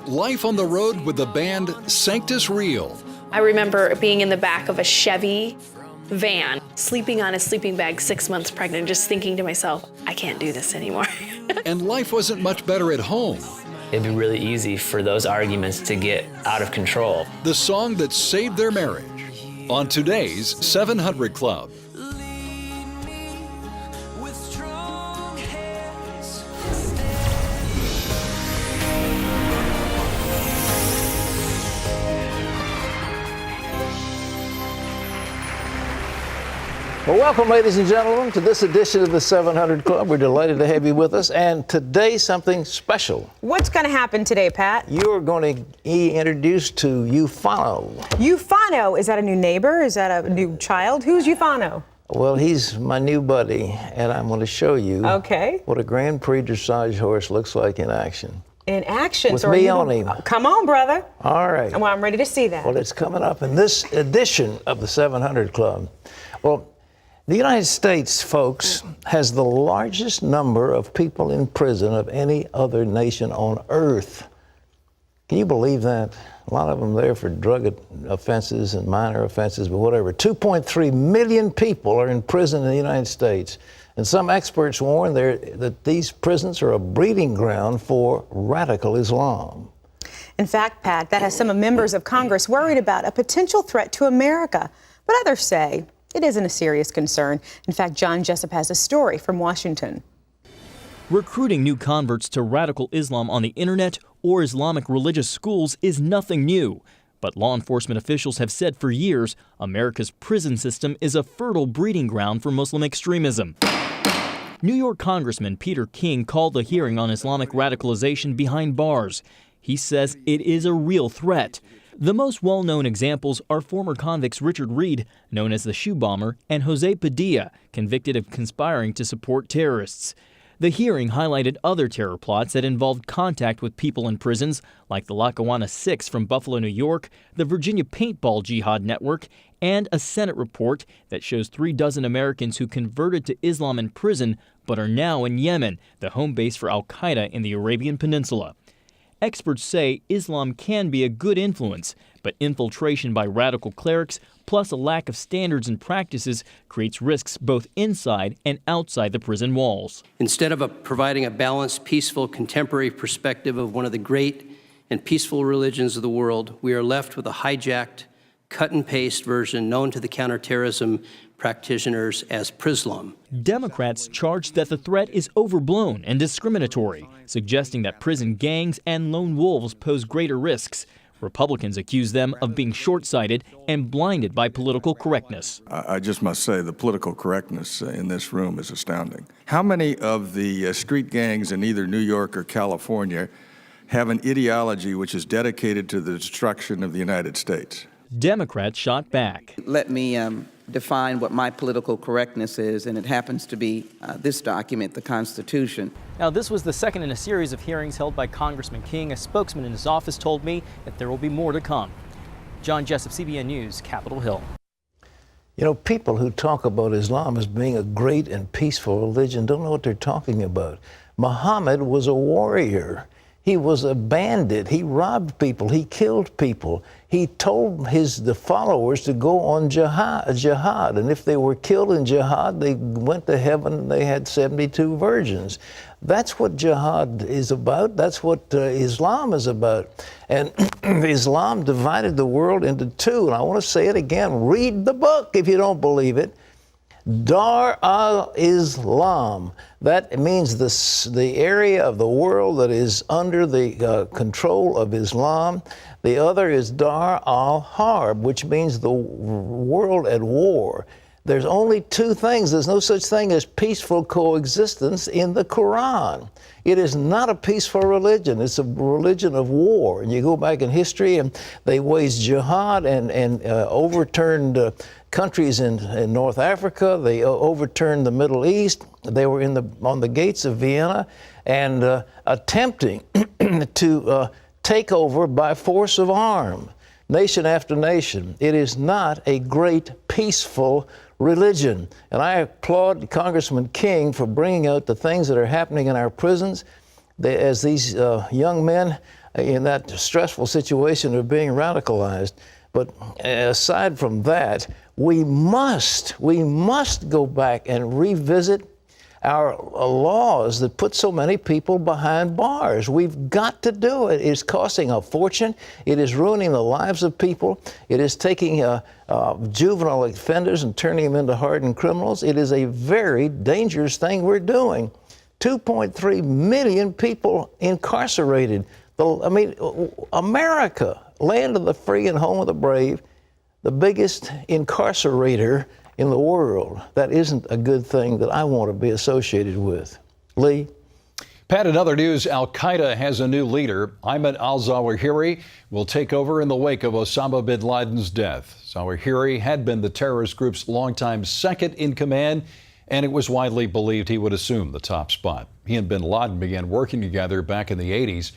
Life on the road with the band Sanctus Real. I remember being in the back of a Chevy van, sleeping on a sleeping bag 6 months pregnant, just thinking to myself, I can't do this anymore. And life wasn't much better at home. It'd be really easy for those arguments to get out of control. The song that saved their marriage on today's 700 Club. Well, welcome, ladies and gentlemen, to this edition of the 700 Club. We're delighted to have you with us, and today something special. What's going to happen today, Pat? You're going to be introduced to Ufano. Ufano, is that a new neighbor? Is that a new child? Who's Ufano? Well, he's my new buddy, and I'm going to show you what a Grand Prix dressage horse looks like in action. In action? With me on him. Come on, brother. All right. Well, I'm ready to see that. Well, it's coming up in this edition of the 700 Club. Well, the United States, folks, has the largest number of people in prison of any other nation on earth. Can you believe that? A lot of them there for drug offenses and minor offenses, but whatever. 2.3 million people are in prison in the United States. And some experts warn that these prisons are a breeding ground for radical Islam. In fact, Pat, that has some members of Congress worried about a potential threat to America. But others say it isn't a serious concern. In fact, John Jessup has a story from Washington. Recruiting new converts to radical Islam on the internet or Islamic religious schools is nothing new. But law enforcement officials have said for years America's prison system is a fertile breeding ground for Muslim extremism. New York Congressman Peter King called the hearing on Islamic radicalization behind bars. He says it is a real threat. The most well-known examples are former convicts Richard Reed, known as the Shoe Bomber, and Jose Padilla, convicted of conspiring to support terrorists. The hearing highlighted other terror plots that involved contact with people in prisons, like the Lackawanna Six from Buffalo, New York, the Virginia Paintball Jihad Network, and a Senate report that shows 36 Americans who converted to Islam in prison but are now in Yemen, the home base for al-Qaeda in the Arabian Peninsula. Experts say Islam can be a good influence, but infiltration by radical clerics, plus a lack of standards and practices, creates risks both inside and outside the prison walls. Instead of providing a balanced, peaceful, contemporary perspective of one of the great and peaceful religions of the world, we are left with a hijacked, cut-and-paste version known to the counterterrorism practitioners as Prislam. Democrats charged that the threat is overblown and discriminatory, suggesting that prison gangs and lone wolves pose greater risks. Republicans accuse them of being short-sighted and blinded by political correctness. I just must say the political correctness in this room is astounding. How many of the street gangs in either New York or California have an ideology which is dedicated to the destruction of the United States? Democrats shot back. Let me define what my political correctness is, and it happens to be this document, the Constitution. Now, this was the second in a series of hearings held by Congressman King. A spokesman in his office told me that there will be more to come. John Jessup, CBN News, Capitol Hill. You know, people who talk about Islam as being a great and peaceful religion don't know what they're talking about. Muhammad was a warrior. He was a bandit. He robbed people. He killed people. He told the followers to go on jihad. And if they were killed in jihad, they went to heaven and they had 72 virgins. That's what jihad is about. That's what Islam is about. And Islam divided the world into two. And I want to say it again. Read the book if you don't believe it. Dar al-Islam. That means the area of the world that is under the control of Islam. The other is Dar al-Harb, which means the world at war. There's only two things. There's no such thing as peaceful coexistence in the Quran. It is not a peaceful religion. It's a religion of war. And you go back in history, and they waged jihad and overturned countries in North Africa. They overturned the Middle East. They were on the gates of Vienna and attempting to take over by force of arm, nation after nation. It is not a great peaceful religion. And I applaud Congressman King for bringing out the things that are happening in our prisons. as these young men in that stressful situation are being radicalized. But aside from that, we must go back and revisit our laws that put so many people behind bars. We've got to do it. It's costing a fortune. It is ruining the lives of people. It is taking juvenile offenders and turning them into hardened criminals. It is a very dangerous thing we're doing. 2.3 million people incarcerated. I mean, America, land of the free and home of the brave, the biggest incarcerator in the world. That isn't a good thing that I want to be associated with. Lee? Pat, in other news, Al-Qaeda has a new leader. Ayman Al-Zawahiri will take over in the wake of Osama bin Laden's death. Zawahiri had been the terrorist group's longtime second in command, and it was widely believed he would assume the top spot. He and bin Laden began working together back in the 80s.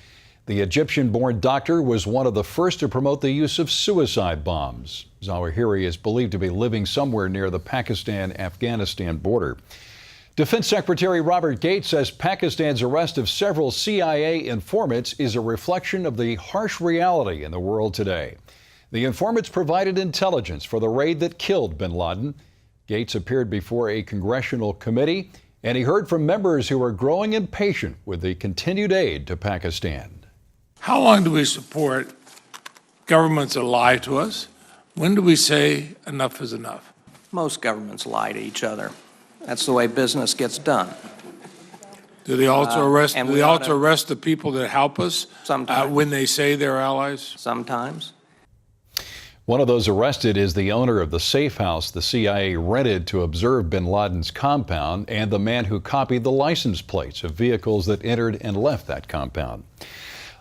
The Egyptian-born doctor was one of the first to promote the use of suicide bombs. Zawahiri is believed to be living somewhere near the Pakistan-Afghanistan border. Defense Secretary Robert Gates says Pakistan's arrest of several CIA informants is a reflection of the harsh reality in the world today. The informants provided intelligence for the raid that killed bin Laden. Gates appeared before a congressional committee, and he heard from members who are growing impatient with the continued aid to Pakistan. How long do we support governments that lie to us? When do we say enough is enough? Most governments lie to each other. That's the way business gets done. Do they also arrest the people that help us when they say they're allies? Sometimes. One of those arrested is the owner of the safe house the CIA rented to observe bin Laden's compound and the man who copied the license plates of vehicles that entered and left that compound.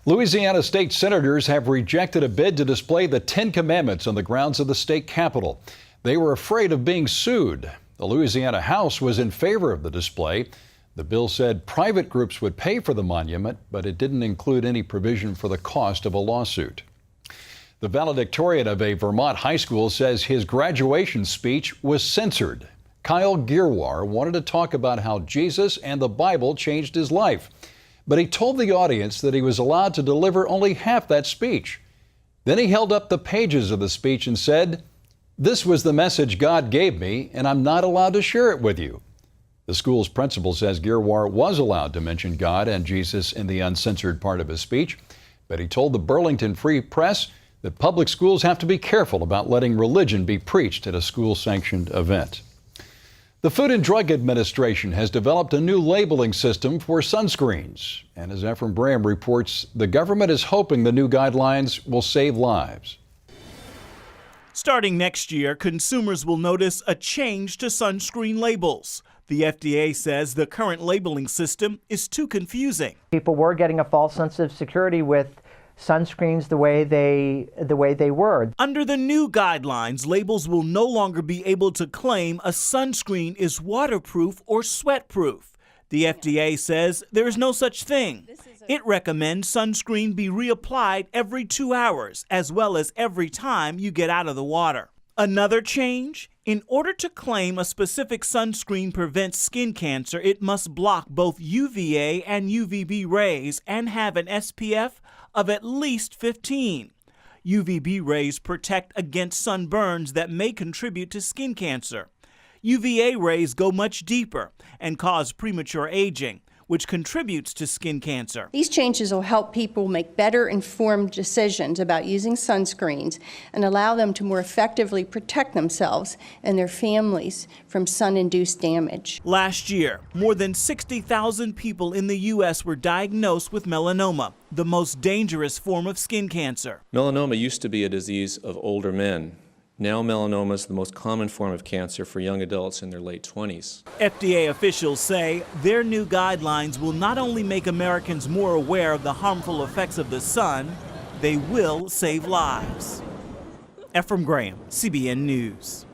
Louisiana state senators have rejected a bid to display the 10 Commandments on the grounds of the state capitol. They were afraid of being sued. The Louisiana House was in favor of the display. The bill said private groups would pay for the monument, but it didn't include any provision for the cost of a lawsuit. The valedictorian of a Vermont high school says his graduation speech was censored. Kyle Girwar wanted to talk about how Jesus and the Bible changed his life. But he told the audience that he was allowed to deliver only half that speech. Then he held up the pages of the speech and said, "This was the message God gave me, and I'm not allowed to share it with you." The school's principal says Girwar was allowed to mention God and Jesus in the uncensored part of his speech, but he told the Burlington Free Press that public schools have to be careful about letting religion be preached at a school-sanctioned event. The Food and Drug Administration has developed a new labeling system for sunscreens. And as Ephraim Graham reports, the government is hoping the new guidelines will save lives. Starting next year, consumers will notice a change to sunscreen labels. The FDA says the current labeling system is too confusing. People were getting a false sense of security with sunscreens the way they were. Under the new guidelines, labels will no longer be able to claim a sunscreen is waterproof or sweatproof. The FDA says there is no such thing. It recommends sunscreen be reapplied every 2 hours, as well as every time you get out of the water. Another change? In order to claim a specific sunscreen prevents skin cancer, it must block both UVA and UVB rays and have an SPF of at least 15. UVB rays protect against sunburns that may contribute to skin cancer. UVA rays go much deeper and cause premature aging, which contributes to skin cancer. These changes will help people make better informed decisions about using sunscreens and allow them to more effectively protect themselves and their families from sun-induced damage. Last year, more than 60,000 people in the U.S. were diagnosed with melanoma, the most dangerous form of skin cancer. Melanoma used to be a disease of older men. Now melanoma is the most common form of cancer for young adults in their late 20s. FDA officials say their new guidelines will not only make Americans more aware of the harmful effects of the sun, they will save lives. Ephraim Graham, CBN News.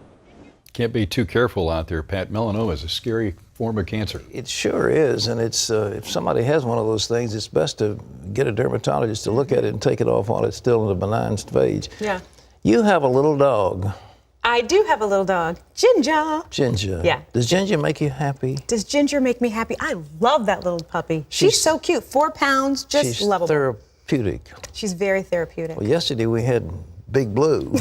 Can't be too careful out there, Pat. Melanoma is a scary form of cancer. It sure is, and it's if somebody has one of those things, it's best to get a dermatologist to look at it and take it off while it's still in a benign stage. Yeah. You have a little dog. I do have a little dog, Ginger. Ginger. Yeah. Does Ginger make you happy? Does Ginger make me happy? I love that little puppy. She's so cute. 4 pounds, just She's lovable. therapeutic. She's very therapeutic. Well, yesterday we had Big Blue.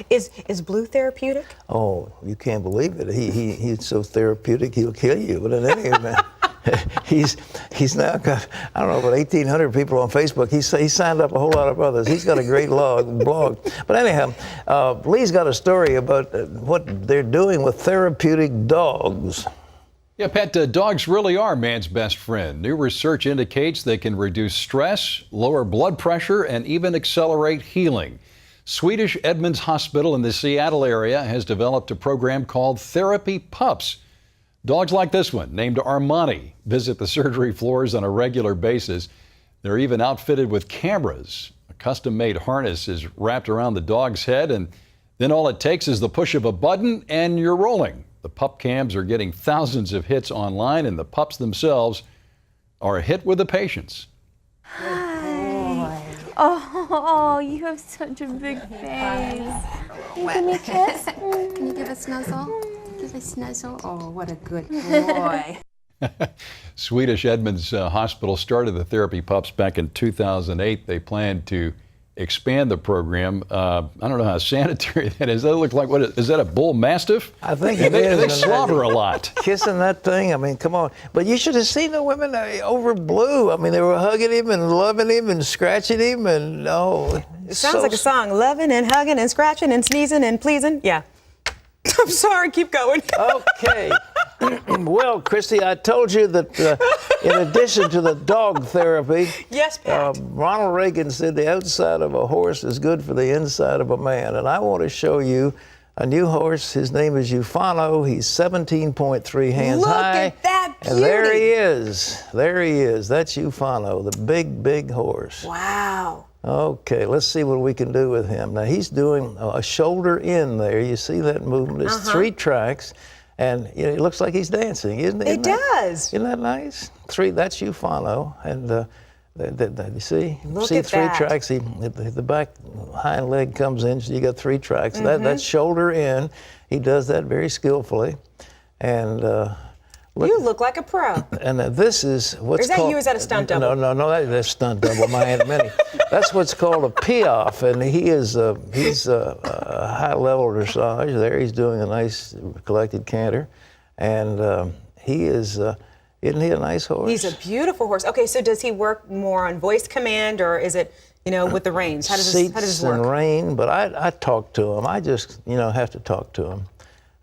Is Blue therapeutic? Oh, you can't believe it. He's so therapeutic he'll kill you. But in any event, he's now got, I don't know, about 1,800 people on Facebook. He signed up a whole lot of others. He's got a great blog. But anyhow, Lee's got a story about what they're doing with therapeutic dogs. Yeah, Pat, dogs really are man's best friend. New research indicates they can reduce stress, lower blood pressure, and even accelerate healing. Swedish Edmunds Hospital in the Seattle area has developed a program called Therapy Pups. Dogs like this one, named Armani, visit the surgery floors on a regular basis. They're even outfitted with cameras. A custom-made harness is wrapped around the dog's head, and then all it takes is the push of a button and you're rolling. The pup cams are getting thousands of hits online, and the pups themselves are a hit with the patients. Oh, you have such a big face. Can you give me a kiss? Can you give a snuzzle? Give a snuzzle. Oh, what a good boy. Swedish Edmunds Hospital started the Therapy Pups back in 2008. They plan to expand the program. I don't know how sanitary that is. That look like, what is that, a bull mastiff? I think it is. They slobber a lot. Kissing that thing, I mean, come on. But you should have seen the women over Blue. I mean, they were hugging him and loving him and scratching him and, oh. It sounds like a song, loving and hugging and scratching and sneezing and pleasing. Yeah. I'm sorry, keep going. Okay. Well, Christy, I told you that in addition to the dog therapy, yes, Pat. Ronald Reagan said the outside of a horse is good for the inside of a man. And I want to show you a new horse. His name is Ufano. He's 17.3 hands high. Look at that beauty. And there he is. There he is. That's Ufano, the big, big horse. Wow. Okay, let's see what we can do with him. Now, he's doing a shoulder in there. You see that movement? It's 3 tracks. And you know, it looks like he's dancing, isn't it? It does. Isn't that nice? 3, that's Ufano. And you see? Look see at 3 that. tracks. The back hind leg comes in, so you got 3 tracks. That's shoulder in. He does that very skillfully. And you look like a pro. And this is what's called... Is that you? Is that a stunt double? No, that's stunt double. My Aunt Minnie. That's what's called a piaffe, and he's a high-level dressage there. He's doing a nice collected canter, and he is... isn't he a nice horse? He's a beautiful horse. Okay, so does he work more on voice command, or is it, with the reins? How does this work? Seats and rein, but I talk to him. I just, have to talk to him.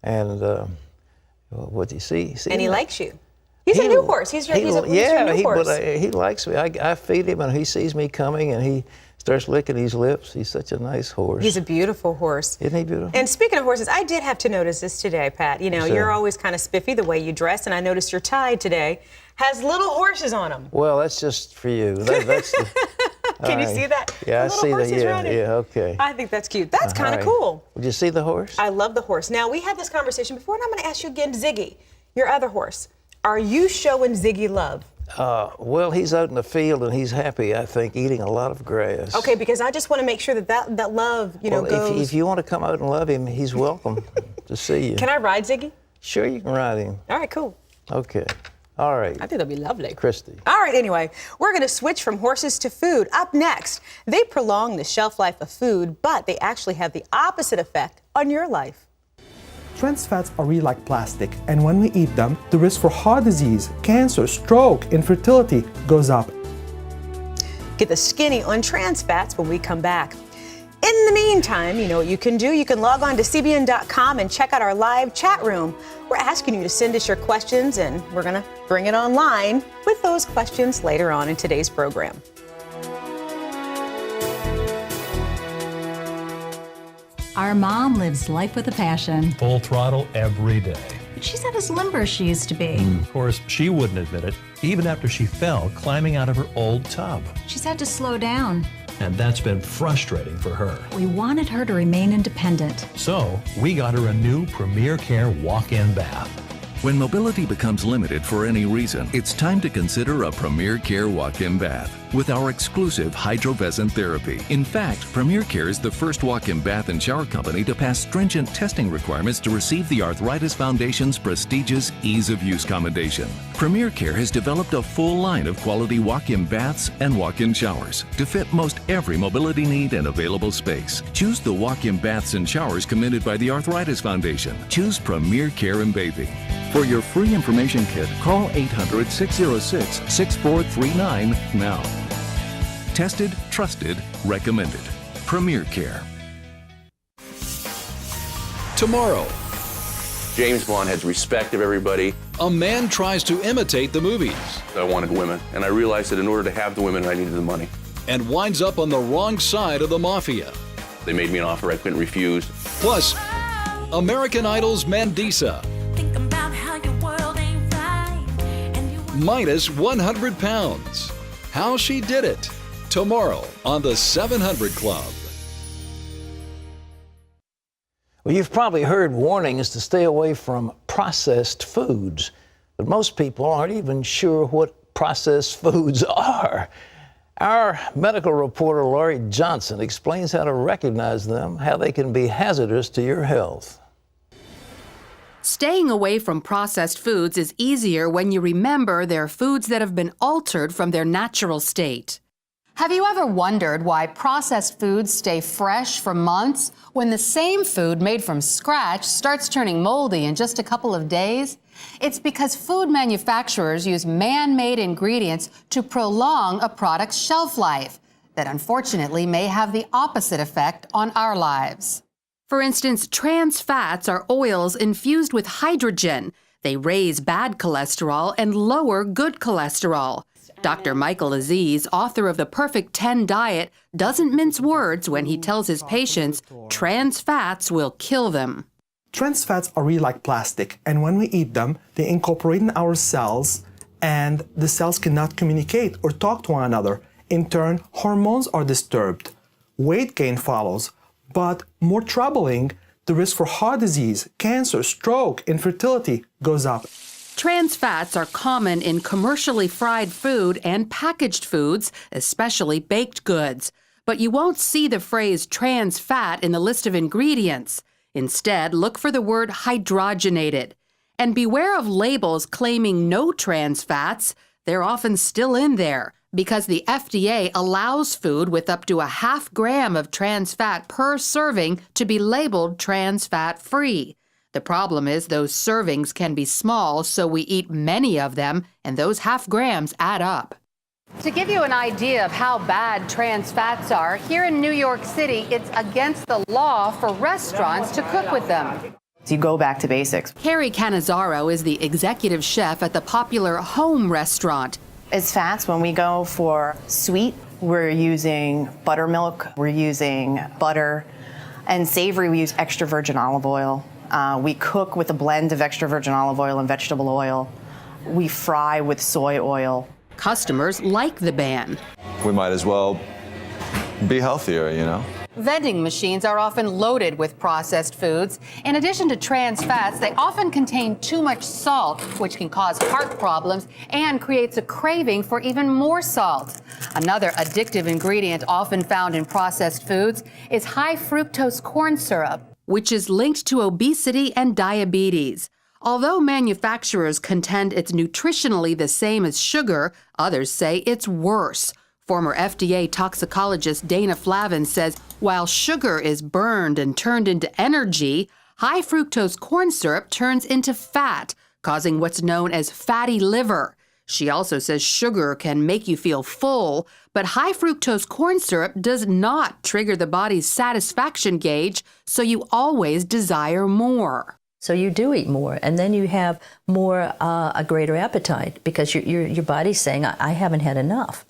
And what do you see? And he likes you. He's a new horse. He's your new horse. But he likes me. I feed him, and he sees me coming, and he starts licking his lips. He's such a nice horse. He's a beautiful horse. Isn't he beautiful? And speaking of horses, I did have to notice this today, Pat. You're always kind of spiffy the way you dress, and I noticed your tie today has little horses on them. Well, that's just for you. That's Can you see that? Yeah, I see that. Running. Yeah, okay. I think that's cute. That's kind of cool. Did you see the horse? I love the horse. Now, we had this conversation before, and I'm going to ask you again, Ziggy, your other horse. Are you showing Ziggy love? Well, he's out in the field, and he's happy, I think, eating a lot of grass. Okay, because I just want to make sure that love, goes... If you want to come out and love him, he's welcome to see you. Can I ride Ziggy? Sure, you can ride him. All right, cool. Okay. All right. I think that'll be lovely. Christy. All right, anyway, we're going to switch from horses to food. Up next, they prolong the shelf life of food, but they actually have the opposite effect on your life. Trans fats are really like plastic, and when we eat them, the risk for heart disease, cancer, stroke, infertility goes up. Get the skinny on trans fats when we come back. In the meantime, you know what you can do. You can log on to cbn.com and check out our live chat room. We're asking you to send us your questions, and we're going to bring it online with those questions later on in today's program. Our mom lives life with a passion. Full throttle every day. But she's not as limber as she used to be. Of course, she wouldn't admit it, even after she fell climbing out of her old tub. She's had to slow down. And that's been frustrating for her. We wanted her to remain independent. So we got her a new Premier Care walk-in bath. When mobility becomes limited for any reason, it's time to consider a Premier Care walk-in bath. with our exclusive hydrovescent therapy. In fact, Premier Care is the first walk-in bath and shower company to pass stringent testing requirements to receive the Arthritis Foundation's prestigious Ease of Use commendation. Premier Care has developed a full line of quality walk-in baths and walk-in showers to fit most every mobility need and available space. Choose the walk-in baths and showers commended by the Arthritis Foundation. Choose Premier Care and Bathing. For your free information kit, call 800-606-6439 now. Tested, trusted, recommended. Premier Care. Tomorrow, James Bond has respect of everybody. a man tries to imitate the movies I wanted women, and I realized that in order to have the women, I needed the money. and winds up on the wrong side of the mafia. They made me an offer I couldn't refuse. Plus, American Idol's Mandisa, minus 100 pounds. How she did it. Tomorrow on the 700 Club. Well, you've probably heard warnings to stay away from processed foods, but most people aren't even sure what processed foods are. Our medical reporter, Laurie Johnson, explains how to recognize them, how they can be hazardous to your health. Staying away from processed foods is easier when you remember they're foods that have been altered from their natural state. Have you ever wondered why processed foods stay fresh for months when the same food made from scratch starts turning moldy in just a couple of days? It's because food manufacturers use man-made ingredients to prolong a product's shelf life that unfortunately may have the opposite effect on our lives. For instance, trans fats are oils infused with hydrogen. They raise bad cholesterol and lower good cholesterol. Dr. Michael Aziz, author of The Perfect 10 Diet, doesn't mince words when he tells his patients trans fats will kill them. Trans fats are really like plastic, and when we eat them, they incorporate in our cells, and the cells cannot communicate or talk to one another. In turn, hormones are disturbed. Weight gain follows. But more troubling, the risk for heart disease, cancer, stroke, infertility goes up. Trans fats are common in commercially fried food and packaged foods, especially baked goods. But you won't see the phrase trans fat in the list of ingredients. Instead, look for the word hydrogenated. And beware of labels claiming no trans fats. They're often still in there, because the FDA allows food with up to 0.5 gram of trans fat per serving to be labeled trans fat free. The problem is those servings can be small, so we eat many of them, and those 0.5 grams add up. To give you an idea of how bad trans fats are, here in New York City, it's against the law for restaurants to cook with them. You go back to basics. Carrie Cannizzaro is the executive chef at the popular Home restaurant. As fats, when we go for sweet, we're using buttermilk, we're using butter, and savory, we use extra virgin olive oil. We cook with a blend of extra virgin olive oil and vegetable oil. We fry with soy oil. Customers like the ban. We might as well be healthier, you know? Vending machines are often loaded with processed foods. In addition to trans fats, they often contain too much salt, which can cause heart problems and creates a craving for even more salt. Another addictive ingredient often found in processed foods is high fructose corn syrup, which is linked to obesity and diabetes. Although manufacturers contend it's nutritionally the same as sugar, others say it's worse. Former FDA toxicologist Dana Flavin says while sugar is burned and turned into energy, high fructose corn syrup turns into fat, causing what's known as fatty liver. She also says sugar can make you feel full, but high fructose corn syrup does not trigger the body's satisfaction gauge, so you always desire more. So you do eat more, and then you have more, a greater appetite, because your body's saying, I haven't had enough.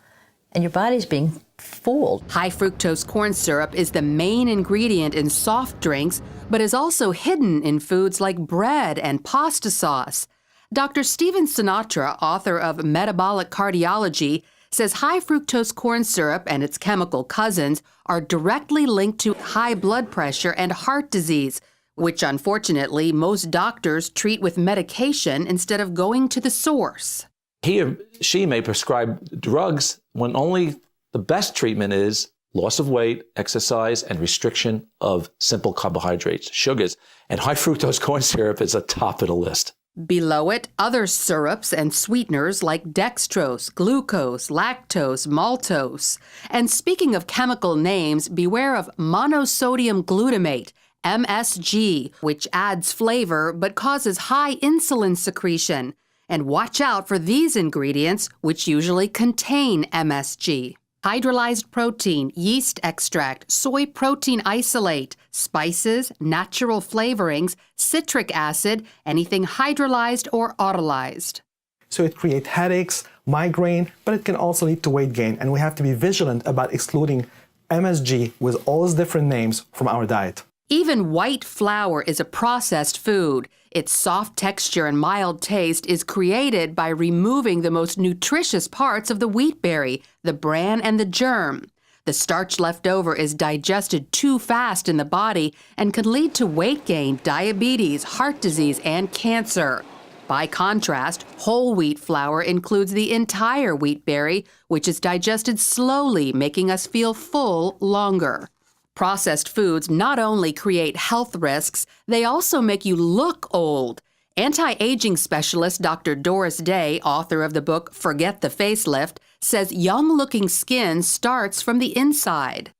And your body's being fooled. High fructose corn syrup is the main ingredient in soft drinks, but is also hidden in foods like bread and pasta sauce. Dr. Stephen Sinatra, author of Metabolic Cardiology, says high fructose corn syrup and its chemical cousins are directly linked to high blood pressure and heart disease, which unfortunately most doctors treat with medication instead of going to the source. He or she may prescribe drugs when only the best treatment is loss of weight, exercise, and restriction of simple carbohydrates, sugars, and high fructose corn syrup is atop of the list. Below it, other syrups and sweeteners like dextrose, glucose, lactose, maltose. And speaking of chemical names, beware of monosodium glutamate, MSG, which adds flavor but causes high insulin secretion. And watch out for these ingredients, which usually contain MSG. Hydrolyzed protein, yeast extract, soy protein isolate, spices, natural flavorings, citric acid, anything hydrolyzed or autolyzed. So it creates headaches, migraine, but it can also lead to weight gain, and we have to be vigilant about excluding MSG with all its different names from our diet. Even white flour is a processed food. Its soft texture and mild taste is created by removing the most nutritious parts of the wheat berry, the bran and the germ. The starch left over is digested too fast in the body and can lead to weight gain, diabetes, heart disease, and cancer. By contrast, whole wheat flour includes the entire wheat berry, which is digested slowly, making us feel full longer. Processed foods not only create health risks, they also make you look old. Anti-aging specialist Dr. Doris Day, author of the book Forget the Facelift, says young-looking skin starts from the inside.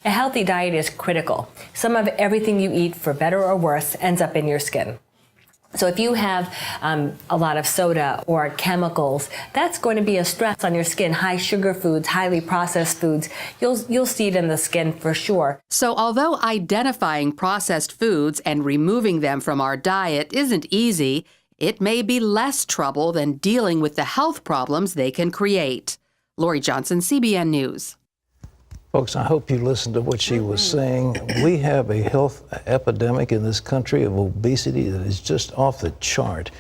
A healthy diet is critical. Some of everything you eat, for better or worse, ends up in your skin. So if you have a lot of soda or chemicals, that's going to be a stress on your skin. High sugar foods, highly processed foods, you'll see it in the skin for sure. So although identifying processed foods and removing them from our diet isn't easy, it may be less trouble than dealing with the health problems they can create. Lori Johnson, CBN News. Folks, I hope you listened to what she was saying. We have a health epidemic in this country of obesity that is just off the chart.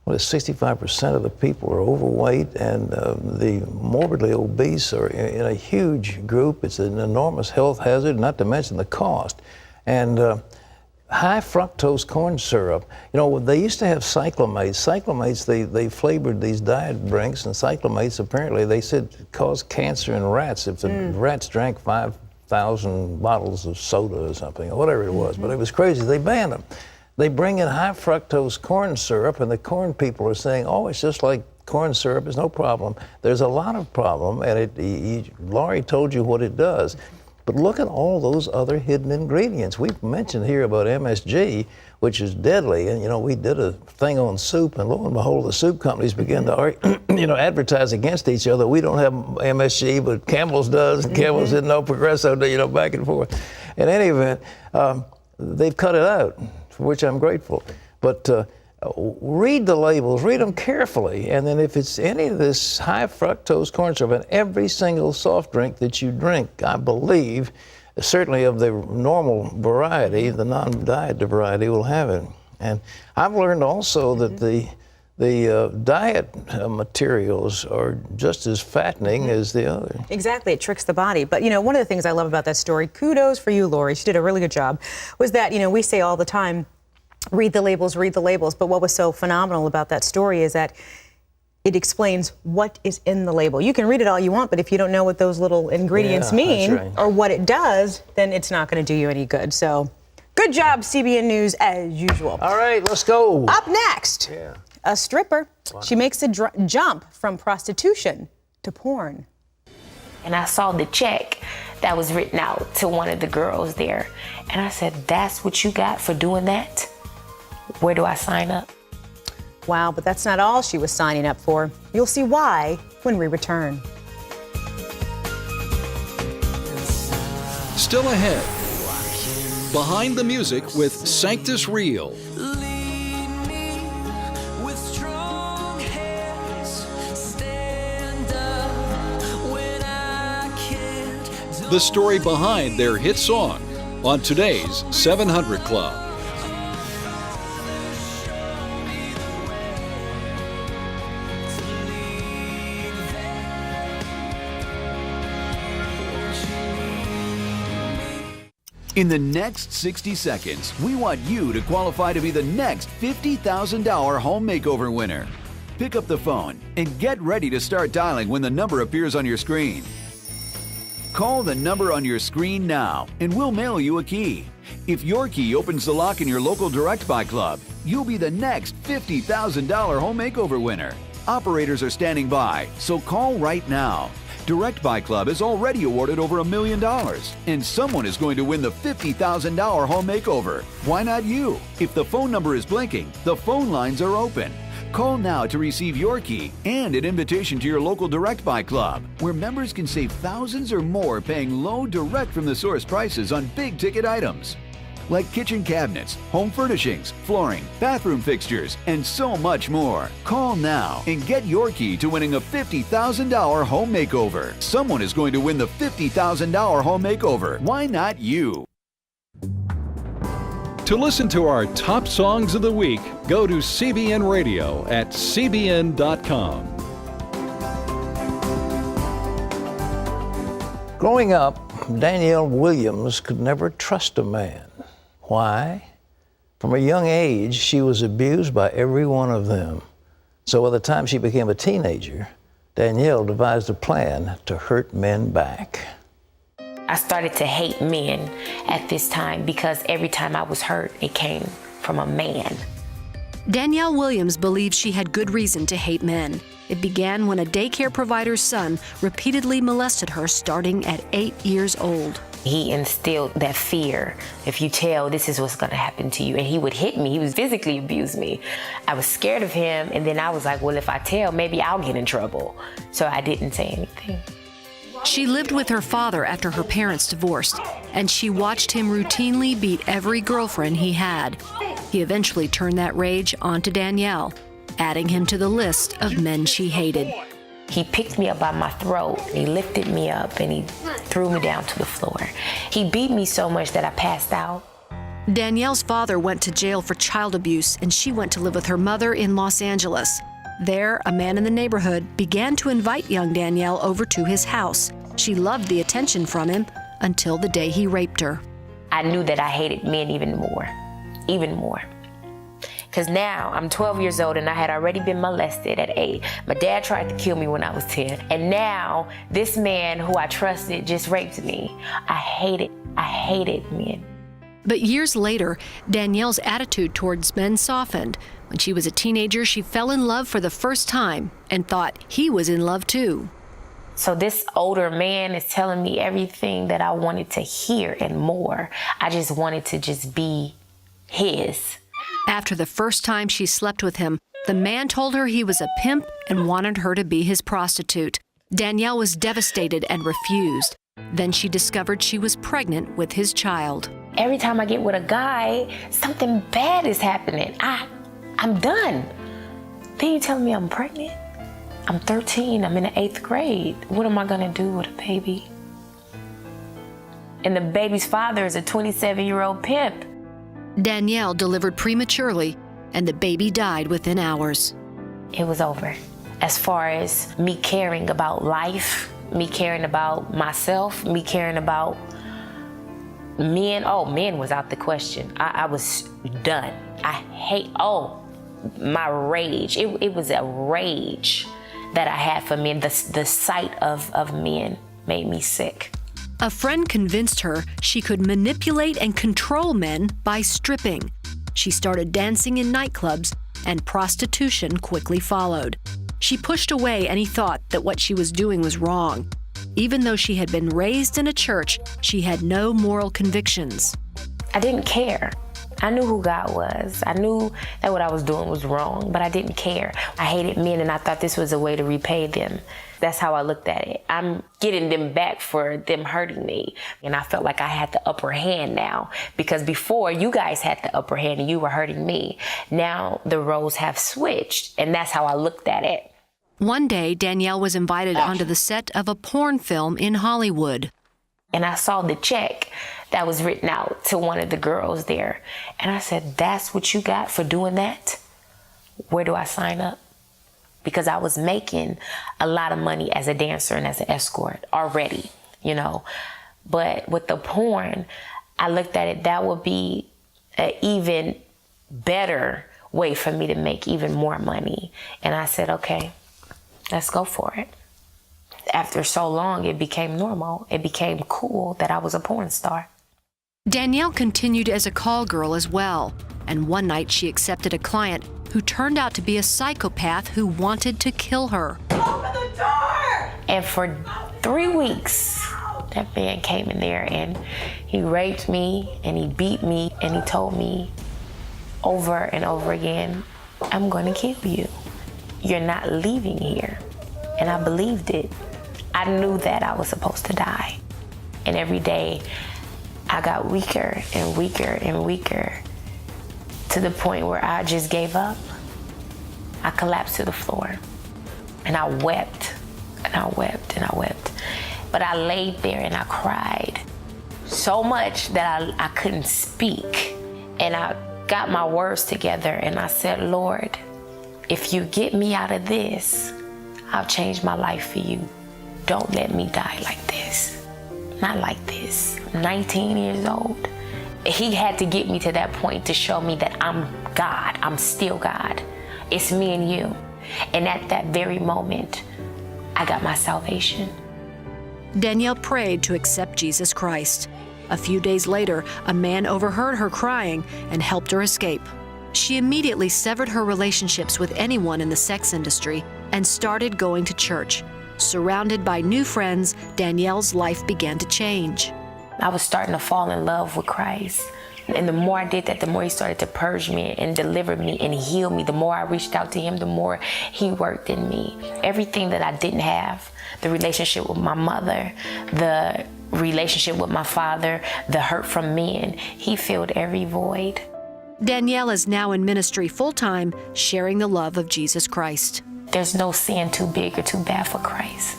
65% of the people are overweight, and the morbidly obese are in a huge group. It's an enormous health hazard, not to mention the cost. And high fructose corn syrup, they used to have cyclamates. Cyclamates, they flavored these diet drinks, and cyclamates apparently, they said, caused cancer in rats if the rats drank 5,000 bottles of soda or something, or whatever it was. But it was crazy. They banned them. They bring in high fructose corn syrup, and the corn people are saying, oh, it's just like corn syrup, it's no problem. There's a lot of problem, and Laurie told you what it does. But look at all those other hidden ingredients. We've mentioned here about MSG, which is deadly. And, we did a thing on soup, and lo and behold, the soup companies began to advertise against each other. We don't have MSG, but Campbell's does, and Campbell's didn't know, Progresso, back and forth. In any event, they've cut it out, for which I'm grateful. But read the labels, read them carefully, and then if it's any of this high fructose corn syrup in every single soft drink that you drink, I believe, certainly of the normal variety, the non-diet variety will have it. And I've learned also that the diet materials are just as fattening as the other. Exactly, it tricks the body. But one of the things I love about that story, kudos for you, Lori, she did a really good job, was that, we say all the time, read the labels, but what was so phenomenal about that story is that it explains what is in the label. You can read it all you want, but if you don't know what those little ingredients mean or what it does, then it's not going to do you any good. So, good job, CBN News, as usual. All right, let's go. Up next, a stripper. Wow. She makes a jump from prostitution to porn. And I saw the check that was written out to one of the girls there. And I said, that's what you got for doing that? Where do I sign up? Wow, but that's not all she was signing up for. You'll see why when we return. Still ahead, Behind the Music with Sanctus Real. The story behind their hit song on today's 700 Club. In the next 60 seconds, we want you to qualify to be the next $50,000 home makeover winner. pick up the phone and get ready to start dialing when the number appears on your screen. Call the number on your screen now and we'll mail you a key. If your key opens the lock in your local Direct Buy Club, you'll be the next $50,000 home makeover winner. Operators are standing by, so call right now. Direct Buy Club has already awarded over $1 million, and someone is going to win the $50,000 home makeover. Why not you? If the phone number is blinking, the phone lines are open. Call now to receive your key and an invitation to your local Direct Buy Club, where members can save thousands or more paying low direct from the source prices on big ticket items like kitchen cabinets, home furnishings, flooring, bathroom fixtures, and so much more. Call now and get your key to winning a $50,000 home makeover. Someone is going to win the $50,000 home makeover. Why not you? To listen to our top songs of the week, go to CBN Radio at cbn.com. Growing up, Danielle Williams could never trust a man. Why? From a young age, she was abused by every one of them. So by the time she became a teenager, Danielle devised a plan to hurt men back. I started to hate men at this time because every time I was hurt, it came from a man. Danielle Williams believes she had good reason to hate men. It began when a daycare provider's son repeatedly molested her starting at 8 years old. He instilled that fear. If you tell, this is what's going to happen to you. And he would hit me. He would physically abuse me. I was scared of him. And then I was like, well, if I tell, maybe I'll get in trouble. So I didn't say anything. She lived with her father after her parents divorced, and she watched him routinely beat every girlfriend he had. He eventually turned that rage onto Danielle, adding him to the list of men she hated. He picked me up by my throat, he lifted me up, and he threw me down to the floor. He beat me so much that I passed out. Danielle's father went to jail for child abuse, and she went to live with her mother in Los Angeles. There, a man in the neighborhood began to invite young Danielle over to his house. She loved the attention from him until the day he raped her. I knew that I hated men even more. Because now I'm 12 years old and I had already been molested at 8. My dad tried to kill me when I was 10. And now this man who I trusted just raped me. I hated men. But years later, Danielle's attitude towards men softened. When she was a teenager, she fell in love for the first time and thought he was in love too. So this older man is telling me everything that I wanted to hear and more. I just wanted to just be his. After the first time she slept with him, the man told her he was a pimp and wanted her to be his prostitute. Danielle was devastated and refused. Then she discovered she was pregnant with his child. Every time I get with a guy, something bad is happening. I'm done. Then you tell me I'm pregnant? I'm 13, I'm in the 8th grade. What am I gonna do with a baby? And the baby's father is a 27-year-old pimp. Danielle delivered prematurely, and the baby died within hours. It was over. As far as me caring about life, me caring about myself, me caring about men, men was out the question. I was done. My rage. It was a rage that I had for men. The sight of men made me sick. A friend convinced her she could manipulate and control men by stripping. She started dancing in nightclubs, and prostitution quickly followed. She pushed away any thought that what she was doing was wrong. Even though she had been raised in a church, she had no moral convictions. I didn't care. I knew who God was. I knew that what I was doing was wrong, but I didn't care. I hated men, and I thought this was a way to repay them. That's how I looked at it. I'm getting them back for them hurting me. And I felt like I had the upper hand now, because before you guys had the upper hand and you were hurting me. Now the roles have switched, and that's how I looked at it. One day, Danielle was invited onto the set of a porn film in Hollywood. And I saw the check that was written out to one of the girls there. And I said, that's what you got for doing that? Where do I sign up? Because I was making a lot of money as a dancer and as an escort already, But with the porn, I looked at it, that would be an even better way for me to make even more money. And I said, okay, let's go for it. After so long, it became normal. It became cool that I was a porn star. Danielle continued as a call girl as well, and one night she accepted a client who turned out to be a psychopath who wanted to kill her. Open the door! And for 3 weeks, that man came in there and he raped me and he beat me and he told me over and over again, I'm gonna kill you. You're not leaving here. And I believed it. I knew that I was supposed to die. And every day I got weaker and weaker and weaker to the point where I just gave up. I collapsed to the floor and I wept and I wept and I wept. But I laid there and I cried so much that I couldn't speak. And I got my words together and I said, Lord, if you get me out of this, I'll change my life for you. Don't let me die like this. Not like this. I'm 19 years old. He had to get me to that point to show me that I'm God. I'm still God. It's me and you. And at that very moment, I got my salvation. Danielle prayed to accept Jesus Christ. A few days later, a man overheard her crying and helped her escape. She immediately severed her relationships with anyone in the sex industry and started going to church. Surrounded by new friends, Danielle's life began to change. I was starting to fall in love with Christ. And the more I did that, the more he started to purge me and deliver me and heal me. The more I reached out to him, the more he worked in me. Everything that I didn't have, the relationship with my mother, the relationship with my father, the hurt from men, he filled every void. Danielle is now in ministry full-time, sharing the love of Jesus Christ. There's no sin too big or too bad for Christ.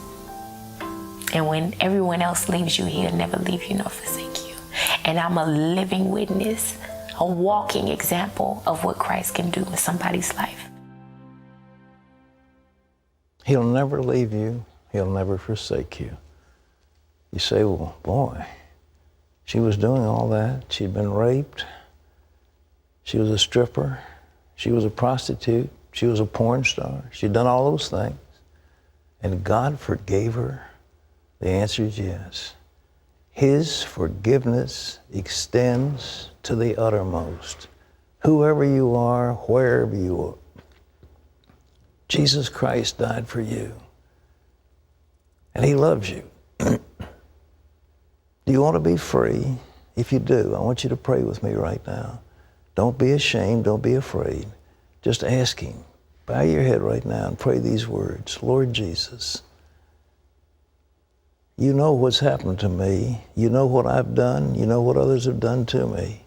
And when everyone else leaves you, he'll never leave you nor forsake you. And I'm a living witness, a walking example of what Christ can do in somebody's life. He'll never leave you. He'll never forsake you. You say, well, boy, she was doing all that. She'd been raped. She was a stripper. She was a prostitute. She was a porn star. She'd done all those things. And God forgave her. The answer is yes. His forgiveness extends to the uttermost. Whoever you are, wherever you are, Jesus Christ died for you. And he loves you. Do you want to be free? If you do, I want you to pray with me right now. Don't be ashamed. Don't be afraid. Just ask him. Bow your head right now and pray these words. Lord Jesus, you know what's happened to me. You know what I've done. You know what others have done to me.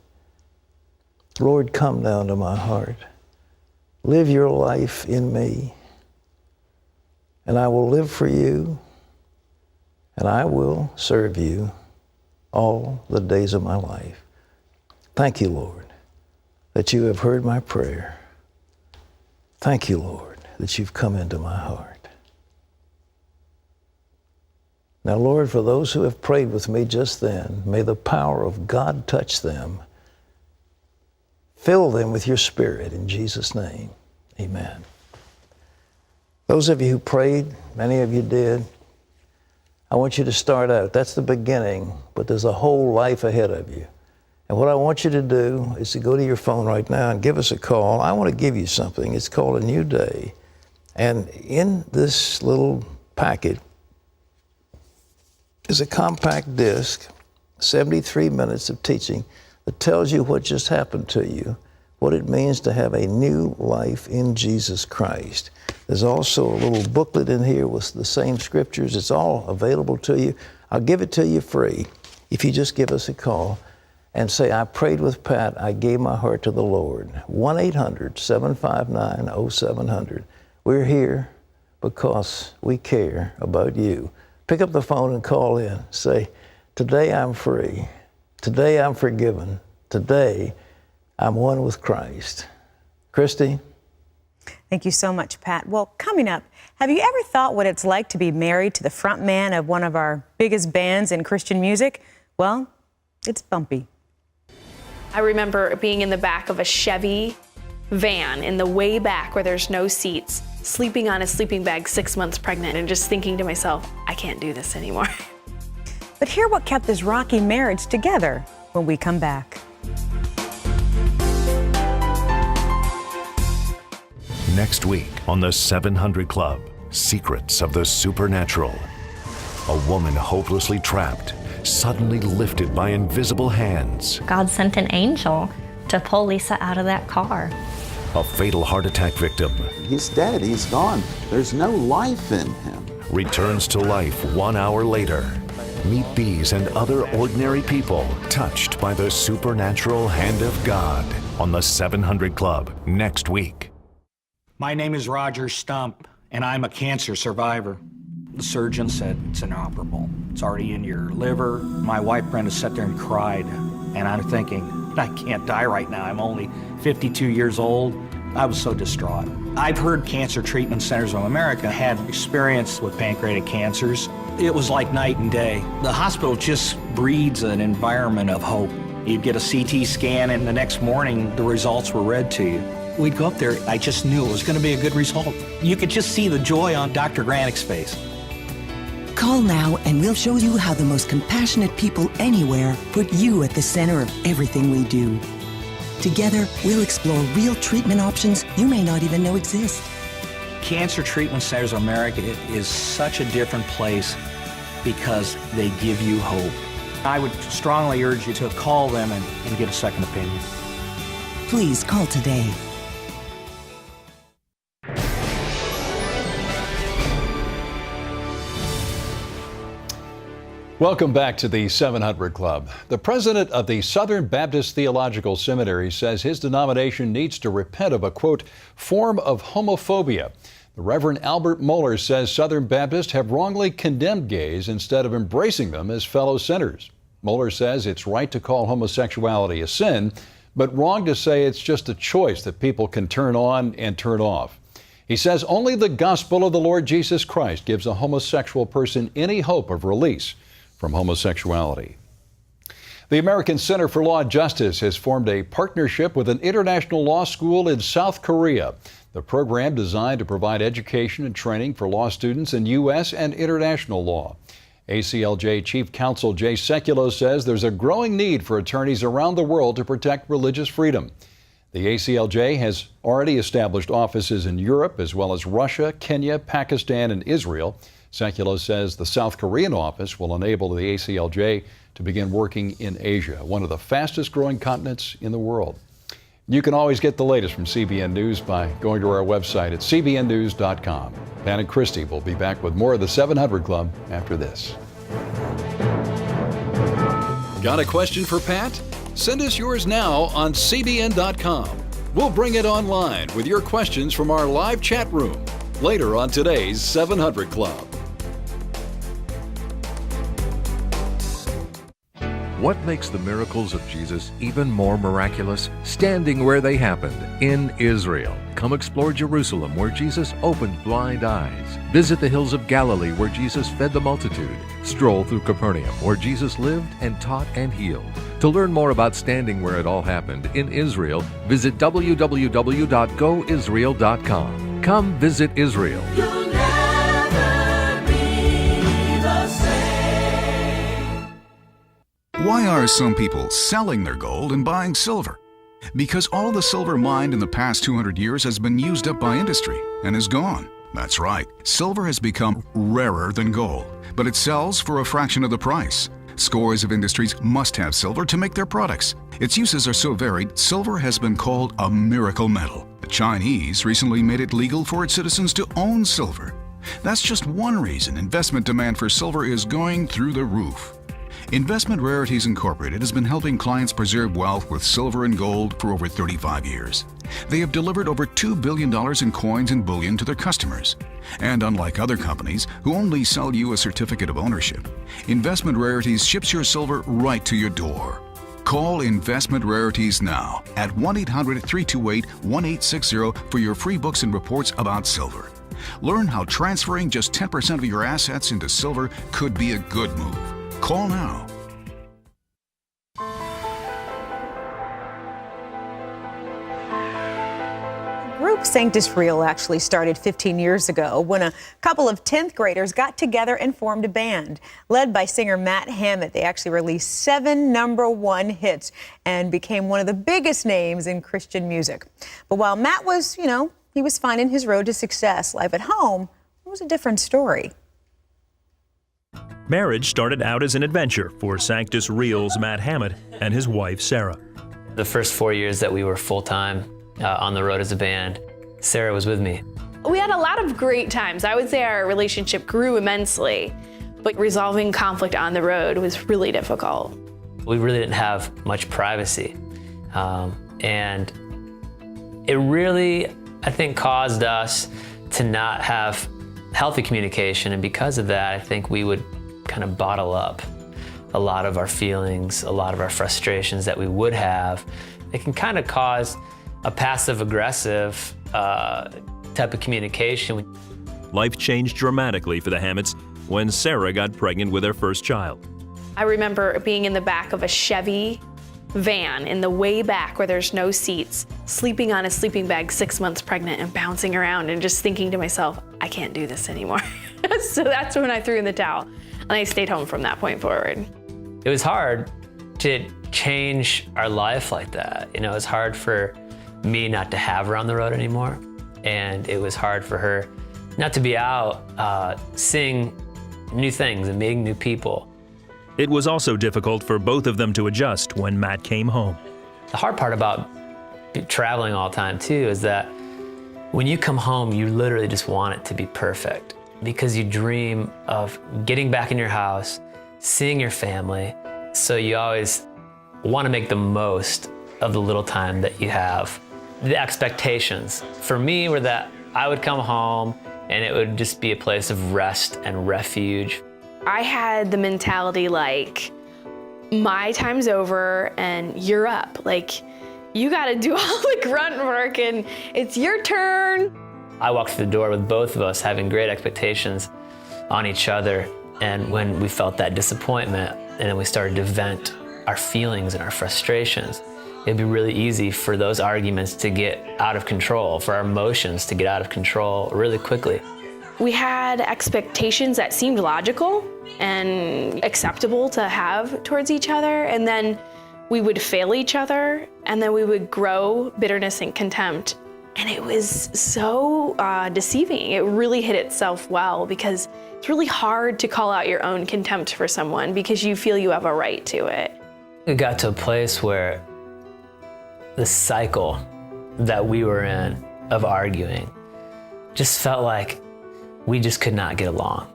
Lord, come down to my heart. Live your life in me. And I will live for you. And I will serve you all the days of my life. Thank you, Lord, that you have heard my prayer. Thank you, Lord, that you've come into my heart. Now, Lord, for those who have prayed with me just then, may the power of God touch them. Fill them with your Spirit in Jesus' name. Amen. Those of you who prayed, many of you did, I want you to start out. That's the beginning, but there's a whole life ahead of you. And what I want you to do is to go to your phone right now and give us a call. I want to give you something. It's called A New Day. And in this little packet is a compact disc, 73 minutes of teaching that tells you what just happened to you, what it means to have a new life in Jesus Christ. There's also a little booklet in here with the same scriptures. It's all available to you. I'll give it to you free if you just give us a call and say, I prayed with Pat, I gave my heart to the Lord. 1-800-759-0700. We're here because we care about you. Pick up the phone and call in. Say, today I'm free. Today I'm forgiven. Today I'm one with Christ. Christy? Thank you so much, Pat. Well, coming up, have you ever thought what it's like to be married to the front man of one of our biggest bands in Christian music? Well, it's bumpy. I remember being in the back of a Chevy van in the way back where there's no seats, sleeping on a sleeping bag 6 months pregnant, and just thinking to myself, I can't do this anymore. But hear what kept this rocky marriage together when we come back. Next week on the 700 Club, Secrets of the Supernatural. A woman hopelessly trapped, suddenly lifted by invisible hands. God sent an angel to pull Lisa out of that car. A fatal heart attack victim. He's dead, he's gone. There's no life in him. Returns to life 1 hour later. Meet these and other ordinary people touched by the supernatural hand of God on the 700 Club next week. My name is Roger Stump, and I'm a cancer survivor. The surgeon said it's inoperable. It's already in your liver. My wife Brenda sat there and cried, and I'm thinking, I can't die right now. I'm only 52 years old. I was so distraught. I've heard Cancer Treatment Centers of America had experience with pancreatic cancers. It was like night and day. The hospital just breeds an environment of hope. You'd get a CT scan, and the next morning, the results were read to you. We'd go up there, I just knew it was going to be a good result. You could just see the joy on Dr. Granick's face. Call now and we'll show you how the most compassionate people anywhere put you at the center of everything we do. Together, we'll explore real treatment options you may not even know exist. Cancer Treatment Centers of America is such a different place because they give you hope. I would strongly urge you to call them and get a second opinion. Please call today. Welcome back to the 700 Club. The president of the Southern Baptist Theological Seminary says his denomination needs to repent of a, quote, form of homophobia. The Reverend Albert Moeller says Southern Baptists have wrongly condemned gays instead of embracing them as fellow sinners. Moeller says it's right to call homosexuality a sin, but wrong to say it's just a choice that people can turn on and turn off. He says only the gospel of the Lord Jesus Christ gives a homosexual person any hope of release from homosexuality. The American Center for Law and Justice has formed a partnership with an international law school in South Korea. The program designed to provide education and training for law students in U.S. and international law. ACLJ Chief Counsel Jay Sekulow says there's a growing need for attorneys around the world to protect religious freedom. The ACLJ has already established offices in Europe as well as Russia, Kenya, Pakistan, and Israel. Sekulow says the South Korean office will enable the ACLJ to begin working in Asia, one of the fastest growing continents in the world. You can always get the latest from CBN News by going to our website at cbnnews.com. Pat and Christy will be back with more of the 700 Club after this. Got a question for Pat? Send us yours now on cbn.com. We'll bring it online with your questions from our live chat room later on today's 700 Club. What makes the miracles of Jesus even more miraculous? Standing where they happened, in Israel. Come explore Jerusalem, where Jesus opened blind eyes. Visit the hills of Galilee, where Jesus fed the multitude. Stroll through Capernaum, where Jesus lived and taught and healed. To learn more about standing where it all happened in Israel, visit www.goisrael.com. Come visit Israel. Why are some people selling their gold and buying silver? Because all the silver mined in the past 200 years has been used up by industry and is gone. That's right. Silver has become rarer than gold, but it sells for a fraction of the price. Scores of industries must have silver to make their products. Its uses are so varied, silver has been called a miracle metal. The Chinese recently made it legal for its citizens to own silver. That's just one reason investment demand for silver is going through the roof. Investment Rarities Incorporated has been helping clients preserve wealth with silver and gold for over 35 years. They have delivered over $2 billion in coins and bullion to their customers. And unlike other companies who only sell you a certificate of ownership, Investment Rarities ships your silver right to your door. Call Investment Rarities now at 1-800-328-1860 for your free books and reports about silver. Learn how transferring just 10% of your assets into silver could be a good move. Call now. Sanctus Real actually started 15 years ago when a couple of 10th graders got together and formed a band. Led by singer Matt Hammett, they actually released 7 #1 hits and became one of the biggest names in Christian music. But while Matt was, he was finding his road to success, life at home was a different story. Marriage started out as an adventure for Sanctus Real's Matt Hammett and his wife, Sarah. The first 4 years that we were full-time on the road as a band, Sarah was with me. We had a lot of great times. I would say our relationship grew immensely, but resolving conflict on the road was really difficult. We really didn't have much privacy. And it really, I think, caused us to not have healthy communication. And because of that, I think we would kind of bottle up a lot of our feelings, a lot of our frustrations that we would have. It can kind of cause a passive-aggressive type of communication. Life changed dramatically for the Hammets when Sarah got pregnant with their first child. I remember being in the back of a Chevy van in the way back where there's no seats, sleeping on a sleeping bag 6 months pregnant and bouncing around and just thinking to myself, I can't do this anymore. So that's when I threw in the towel and I stayed home from that point forward. It was hard to change our life like that. It was hard for me not to have her on the road anymore. And it was hard for her not to be out seeing new things and meeting new people. It was also difficult for both of them to adjust when Matt came home. The hard part about traveling all the time too is that when you come home, you literally just want it to be perfect because you dream of getting back in your house, seeing your family. So you always want to make the most of the little time that you have. The expectations for me were that I would come home and it would just be a place of rest and refuge. I had the mentality like, my time's over and you're up. Like, you gotta do all the grunt work and it's your turn. I walked through the door with both of us having great expectations on each other. And when we felt that disappointment and then we started to vent our feelings and our frustrations, it'd be really easy for those arguments to get out of control, for our emotions to get out of control really quickly. We had expectations that seemed logical and acceptable to have towards each other, and then we would fail each other, and then we would grow bitterness and contempt. And it was so deceiving. It really hit itself well because it's really hard to call out your own contempt for someone because you feel you have a right to it. It got to a place where the cycle that we were in of arguing just felt like we just could not get along.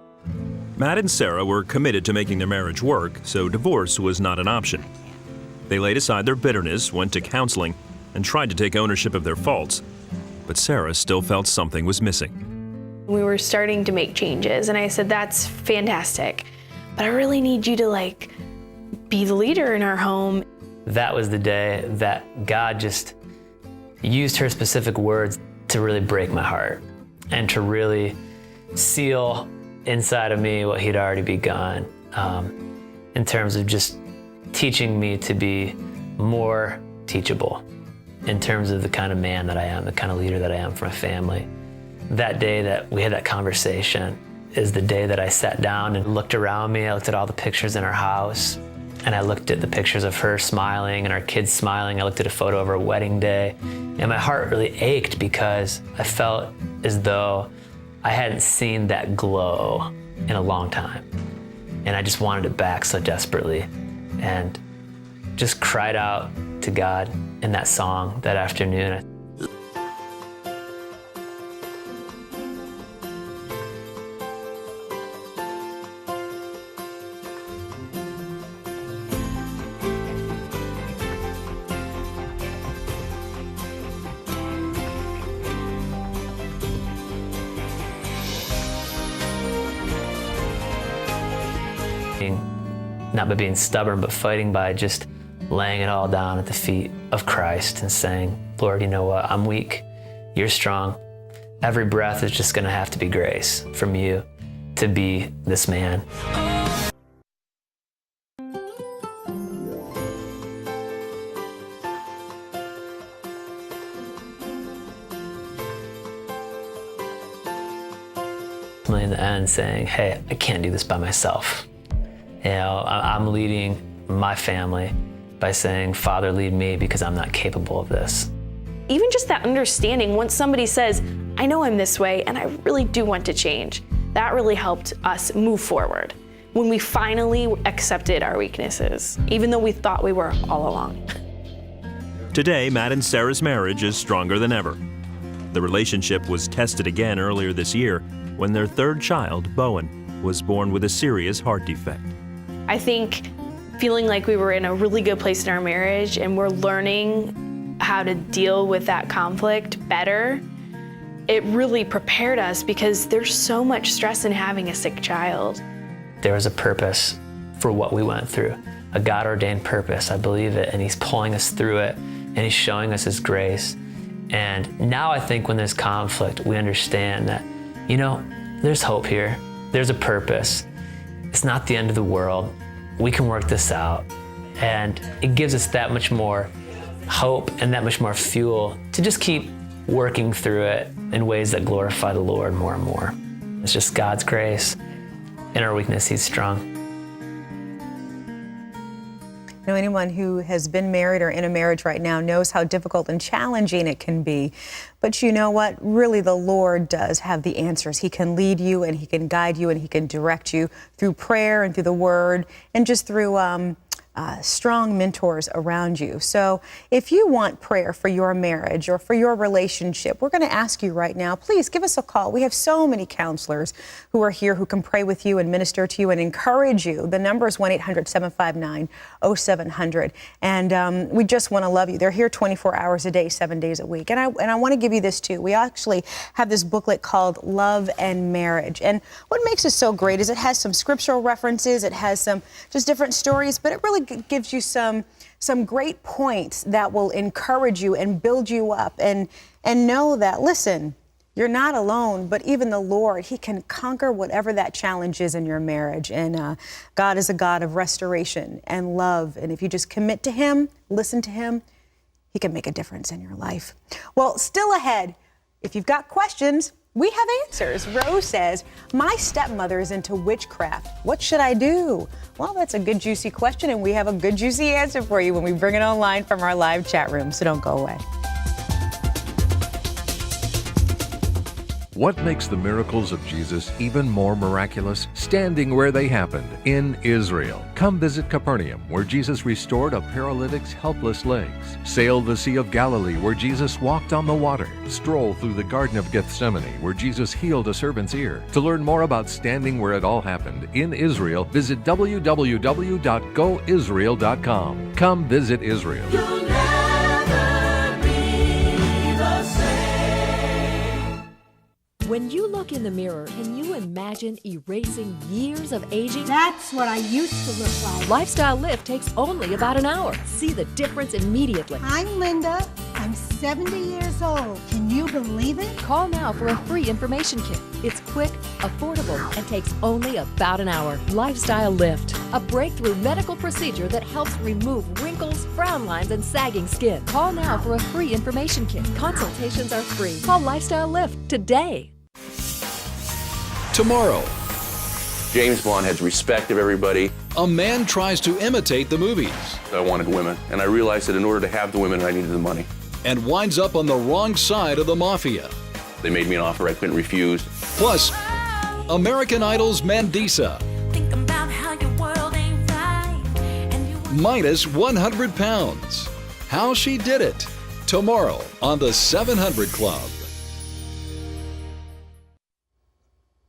Matt and Sarah were committed to making their marriage work, so divorce was not an option. They laid aside their bitterness, went to counseling, and tried to take ownership of their faults. But Sarah still felt something was missing. We were starting to make changes, and I said, that's fantastic, but I really need you to be the leader in our home. That was the day that God just used her specific words to really break my heart and to really seal inside of me what he'd already begun in terms of just teaching me to be more teachable in terms of the kind of man that I am, the kind of leader that I am for my family. That day that we had that conversation is the day that I sat down and looked around me. I looked at all the pictures in our house, and I looked at the pictures of her smiling and our kids smiling. I looked at a photo of our wedding day, and my heart really ached because I felt as though I hadn't seen that glow in a long time. And I just wanted it back so desperately, and just cried out to God in that song that afternoon. Not by being stubborn, but fighting by just laying it all down at the feet of Christ and saying, Lord, you know what? I'm weak. You're strong. Every breath is just going to have to be grace from you to be this man. ultimately in the end saying, hey, I can't do this by myself. You know, I'm leading my family by saying, Father, lead me because I'm not capable of this. Even just that understanding, once somebody says, I know I'm this way and I really do want to change, that really helped us move forward when we finally accepted our weaknesses, even though we thought we were all along. Today, Matt and Sarah's marriage is stronger than ever. The relationship was tested again earlier this year when their third child, Bowen, was born with a serious heart defect. I think feeling like we were in a really good place in our marriage and we're learning how to deal with that conflict better, it really prepared us because there's so much stress in having a sick child. There was a purpose for what we went through, a God-ordained purpose. I believe it, and He's pulling us through it, and He's showing us His grace. And now I think when there's conflict, we understand that, you know, there's hope here. There's a purpose. It's not the end of the world. We can work this out. And it gives us that much more hope and that much more fuel to just keep working through it in ways that glorify the Lord more and more. It's just God's grace. In our weakness, He's strong. You know, anyone who has been married or in a marriage right now knows how difficult and challenging it can be. But you know what? Really, the Lord does have the answers. He can lead you and He can guide you and He can direct you through prayer and through the Word and just through strong mentors around you. So if you want prayer for your marriage or for your relationship, we're going to ask you right now, please give us a call. We have so many counselors who are here who can pray with you and minister to you and encourage you. The number is 1-800-759-0700. And we just want to love you. They're here 24 hours a day, 7 days a week. And I want to give you this too. We actually have this booklet called Love and Marriage. And what makes it so great is it has some scriptural references. It has some just different stories, but it really gives you some great points that will encourage you and build you up and know that, listen, you're not alone, but even the Lord, He can conquer whatever that challenge is in your marriage. And God is a God of restoration and love. And if you just commit to Him, listen to Him, He can make a difference in your life. Well, still ahead, if you've got questions, we have answers. Rose says, my stepmother is into witchcraft. What should I do? Well, that's a good, juicy question, and we have a good, juicy answer for you when we bring it online from our live chat room, so don't go away. What makes the miracles of Jesus even more miraculous? Standing where they happened, in Israel. Come visit Capernaum, where Jesus restored a paralytic's helpless legs. Sail the Sea of Galilee, where Jesus walked on the water. Stroll through the Garden of Gethsemane, where Jesus healed a servant's ear. To learn more about standing where it all happened in Israel, visit www.goisrael.com. Come visit Israel. When you look in the mirror, can you imagine erasing years of aging? That's what I used to look like. Lifestyle Lift takes only about an hour. See the difference immediately. I'm Linda. I'm 70 years old. Can you believe it? Call now for a free information kit. It's quick, affordable, and takes only about an hour. Lifestyle Lift, a breakthrough medical procedure that helps remove wrinkles, frown lines, and sagging skin. Call now for a free information kit. Consultations are free. Call Lifestyle Lift today. Tomorrow, James Bond has respect of everybody. a man tries to imitate the movies I wanted women, and I realized that in order to have the women, I needed the money. and winds up on the wrong side of the mafia. They made me an offer I couldn't refuse. Plus, American Idol's Mandisa, minus 100 pounds. How she did it. Tomorrow on the 700 Club.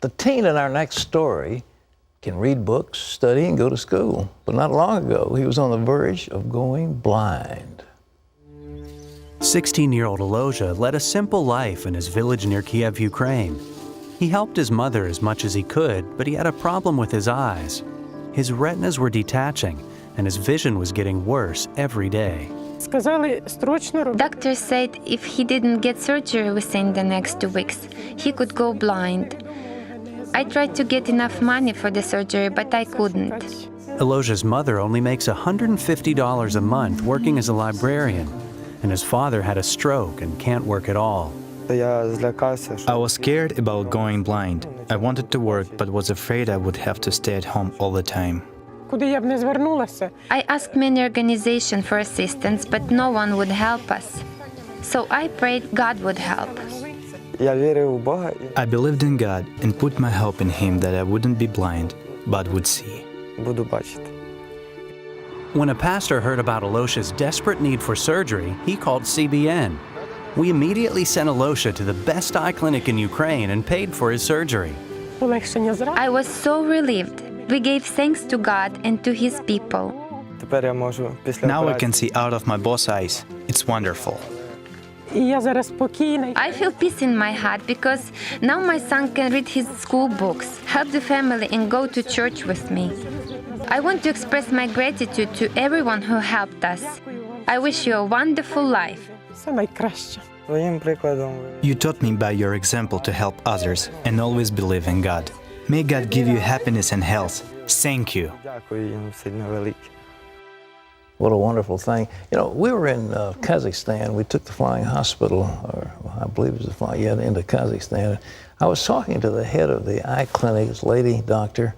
The teen in our next story can read books, study, and go to school. But not long ago, he was on the verge of going blind. 16-year-old Aloja led a simple life in his village near Kiev, Ukraine. He helped his mother as much as he could, but he had a problem with his eyes. His retinas were detaching, and his vision was getting worse every day. Doctors said if he didn't get surgery within the next 2 weeks, he could go blind. I tried to get enough money for the surgery, but I couldn't. Aloja's mother only makes $150 a month working as a librarian, and his father had a stroke and can't work at all. I was scared about going blind. I wanted to work, but was afraid I would have to stay at home all the time. I asked many organizations for assistance, but no one would help us. So I prayed God would help. I believed in God and put my hope in Him that I wouldn't be blind, but would see. When a pastor heard about Alosha's desperate need for surgery, he called CBN. We immediately sent Alosha to the best eye clinic in Ukraine and paid for his surgery. I was so relieved. We gave thanks to God and to His people. Now I can see out of my both eyes. It's wonderful. I feel peace in my heart because now my son can read his school books, help the family, and go to church with me. I want to express my gratitude to everyone who helped us. I wish you a wonderful life. You taught me by your example to help others and always believe in God. May God give you happiness and health. Thank you. What a wonderful thing. You know, we were in Kazakhstan. We took the flying hospital, or I believe it was the flying, into Kazakhstan. I was talking to the head of the eye clinic, this lady doctor,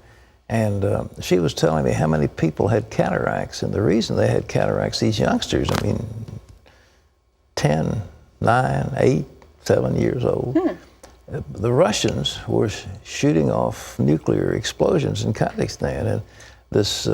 and she was telling me how many people had cataracts. And the reason they had cataracts, these youngsters, 10, 9, 8, 7 years old. The Russians were shooting off nuclear explosions in Kazakhstan, and this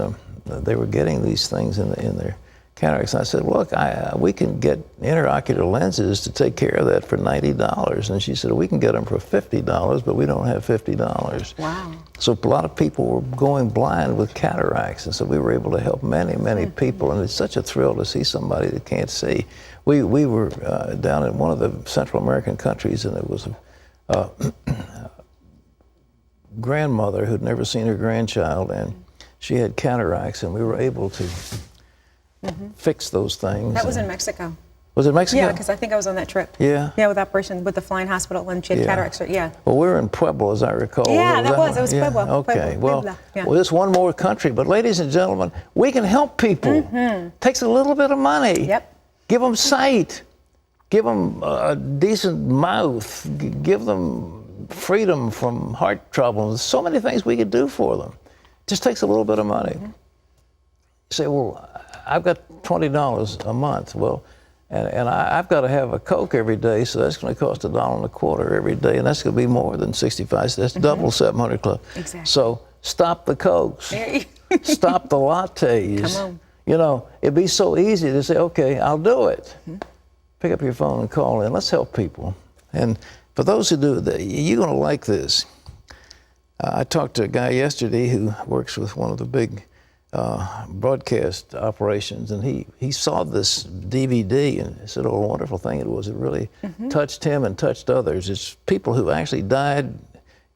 they were getting these things in their cataracts. And I said, look, we can get intraocular lenses to take care of that for $90. And she said, we can get them for $50, but we don't have $50. Wow. So a lot of people were going blind with cataracts, and so we were able to help many, many people. And it's such a thrill to see somebody that can't see. We were down in one of the Central American countries, and it was a grandmother who'd never seen her grandchild, and she had cataracts, and we were able to fix those things. That was in Mexico. Was it Mexico? Yeah, because I think I was on that trip. Yeah. Yeah, with Operation, with the flying hospital, and she had cataracts. Yeah. Well, we were in Puebla, as I recall. Yeah, it was Puebla. Okay. Puebla. Well, it's one more country, but ladies and gentlemen, we can help people. Takes a little bit of money. Yep. Give them sight. Give them a decent mouth. Give them freedom from heart trouble. There's so many things we could do for them. Just takes a little bit of money. You say, well, I've got $20 a month. Well, and I've got to have a Coke every day, so that's going to cost $1.25 every day, and that's going to be more than 65. So that's double 700 Club. Exactly. So stop the Cokes. Stop the lattes. Come on. You know, it'd be so easy to say, okay, I'll do it. Pick up your phone and call in. Let's help people. And for those who do, you're going to like this. I talked to a guy yesterday who works with one of the big broadcast operations, and he saw this DVD and said, oh, what a wonderful thing it was. It really touched him and touched others. It's people who actually died,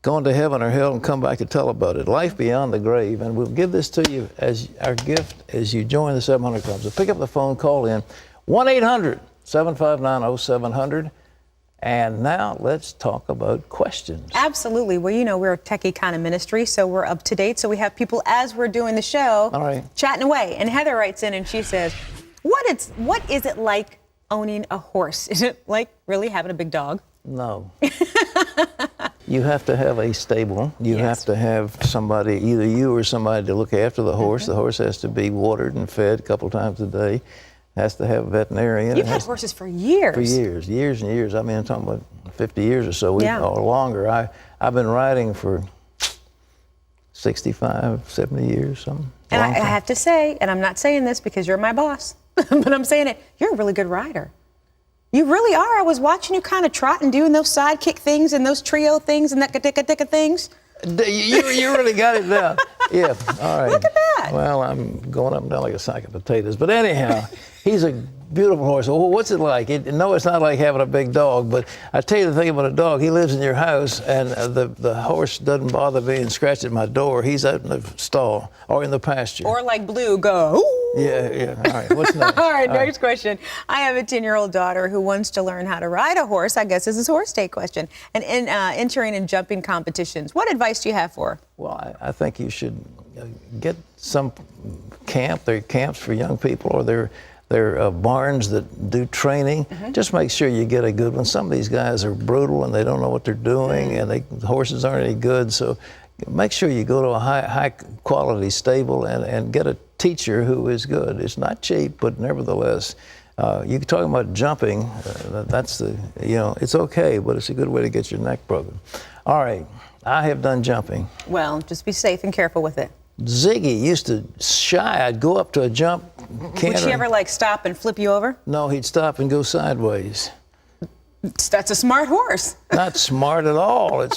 gone to heaven or hell, and come back to tell about it. Life beyond the grave. And we'll give this to you as our gift as you join the 700 Club. So pick up the phone, call in, 1-800-759-0700. And now let's talk about questions. Absolutely. Well, you know, we're a techie kind of ministry, so we're up to date. So we have people, as we're doing the show, chatting away. And Heather writes in and she says, what is it like owning a horse? Is it like really having a big dog? No. You have to have a stable. You have to have somebody, either you or somebody, to look after the horse. The horse has to be watered and fed a couple times a day. Has to have a veterinarian. You've had horses for years. For years and years. I mean, I'm talking about 50 years or so, or longer. I've been riding for 65, 70 years, something. And I have to say, and I'm not saying this because you're my boss, but I'm saying it, you're a really good rider. You really are. I was watching you kind of trot and doing those sidekick things and those trio things and that ka-ticka-ticka things. You really got it down. Yeah, all right. Look at that. Well, I'm going up and down like a sack of potatoes. But anyhow, he's a beautiful horse. Well, what's it like? No, it's not like having a big dog, but I tell you the thing about a dog, he lives in your house, and the horse doesn't bother being scratched at my door. He's out in the stall or in the pasture. Or like Blue, go, ooh. Yeah. All right, what's next? All right, next question. I have a 10-year-old daughter who wants to learn how to ride a horse. I guess this is a horse day question. And entering in jumping competitions. What advice do you have for her? Well, I think you should get some camp. There are camps for young people, or there There are barns that do training. Just make sure you get a good one. Some of these guys are brutal and they don't know what they're doing, and the horses aren't any good. So make sure you go to a high quality stable and get a teacher who is good. It's not cheap, but nevertheless, you're talking about jumping. That's it's okay, but it's a good way to get your neck broken. All right, I have done jumping. Well, just be safe and careful with it. Ziggy used to shy. I'd go up to a jump canter. Would she ever stop and flip you over? No, he'd stop and go sideways. That's a smart horse. Not smart at all.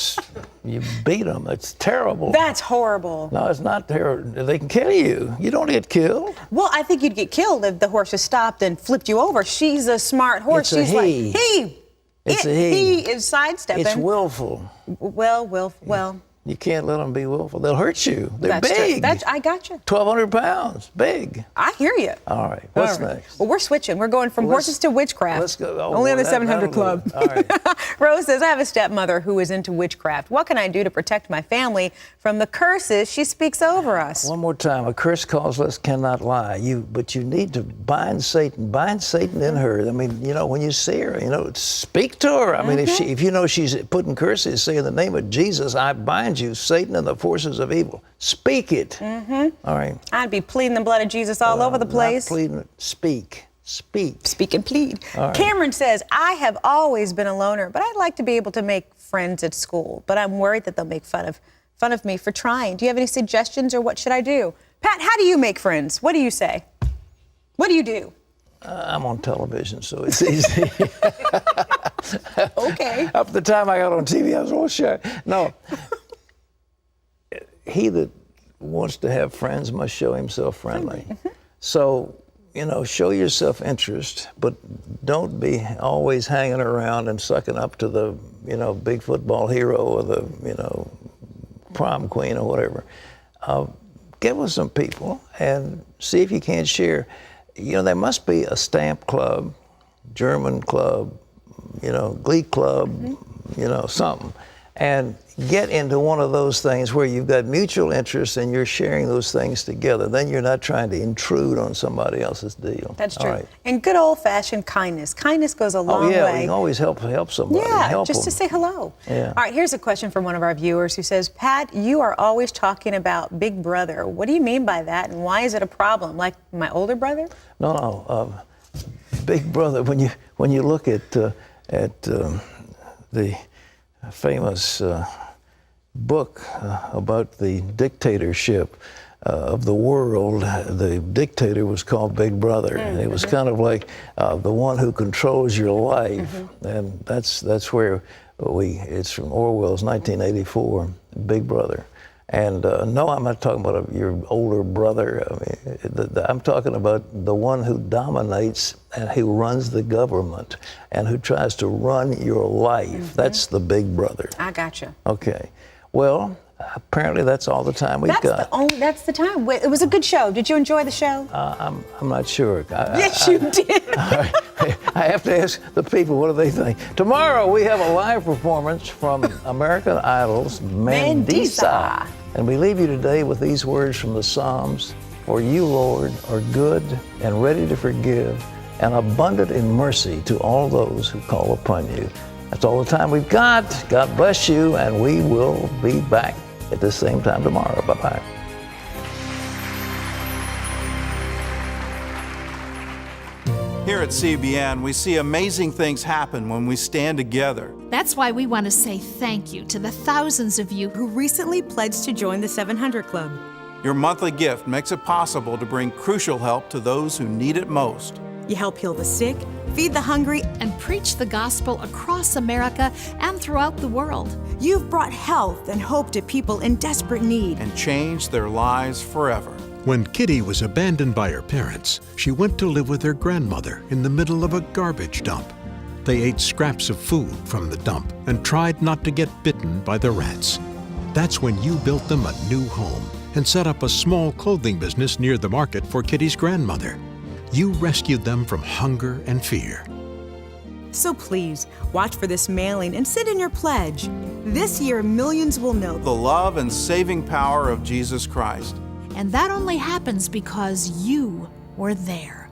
You beat them. It's terrible. That's horrible. No, it's not terrible. They can kill you. You don't get killed. Well, I think you'd get killed if the horse just stopped and flipped you over. She's a smart horse. It's She's a he. like, he. It's a he. He is sidestepping. It's willful. Well. You can't let them be willful. They'll hurt you. They're That's big. True. I got you. 1,200 pounds. Big. I hear you. All right. What's next? Well, we're switching. We're going from horses to witchcraft. Let's go. Oh, Only on the that- 700 that'll Club. do it. All right. Rose says, I have a stepmother who is into witchcraft. What can I do to protect my family from the curses she speaks over us? One more time. A curse causeless cannot lie. But you need to bind Satan. Bind Satan in her. I mean, when you see her, speak to her. I mean, if you know she's putting curses, say in the name of Jesus, I bind you, Satan, and the forces of evil. Speak it. All right. I'd be pleading the blood of Jesus all over the place. Not pleading. Speak. Speak and plead. All right. Cameron says, I have always been a loner, but I'd like to be able to make friends at school. But I'm worried that they'll make fun of me for trying. Do you have any suggestions, or what should I do? Pat, how do you make friends? What do you say? What do you do? I'm on television, so it's easy. Okay. Up to the time I got on TV, I was all shy. No. He that wants to have friends must show himself friendly. So, show yourself interest, but don't be always hanging around and sucking up to the, big football hero or the, prom queen or whatever. Get with some people and see if you can't share. There must be a stamp club, German club, Glee club, something. And get into one of those things where you've got mutual interests and you're sharing those things together. Then you're not trying to intrude on somebody else's deal. That's true. All right. And good old-fashioned kindness. Kindness goes a long way. We can always help somebody. Yeah, help just them. to say hello. Yeah. All right, here's a question from one of our viewers who says, Pat, you are always talking about Big Brother. What do you mean by that, and why is it a problem? Like my older brother? No. Big Brother, when you look at the famous book about the dictatorship of the world, the dictator was called Big Brother. And it was kind of like the one who controls your life. And that's where it's from Orwell's 1984, Big Brother. And no, I'm not talking about your older brother. I mean, I'm talking about the one who dominates and who runs the government and who tries to run your life. That's the Big Brother. I gotcha. Okay. Well, apparently that's all the time we've got. That's the time. It was a good show. Did you enjoy the show? I'm not sure. Yes, you did. I have to ask the people, what do they think? Tomorrow we have a live performance from American Idol's Mandisa. And we leave you today with these words from the Psalms. For you, Lord, are good and ready to forgive and abundant in mercy to all those who call upon you. That's all the time we've got. God bless you, and we will be back at the same time tomorrow. Bye-bye. Here at CBN, we see amazing things happen when we stand together. That's why we want to say thank you to the thousands of you who recently pledged to join the 700 Club. Your monthly gift makes it possible to bring crucial help to those who need it most. You help heal the sick, feed the hungry, and preach the gospel across America and throughout the world. You've brought health and hope to people in desperate need. And changed their lives forever. When Kitty was abandoned by her parents, she went to live with her grandmother in the middle of a garbage dump. They ate scraps of food from the dump and tried not to get bitten by the rats. That's when you built them a new home and set up a small clothing business near the market for Kitty's grandmother. You rescued them from hunger and fear. So please, watch for this mailing and send in your pledge. This year, millions will know The love and saving power of Jesus Christ. And that only happens because you were there.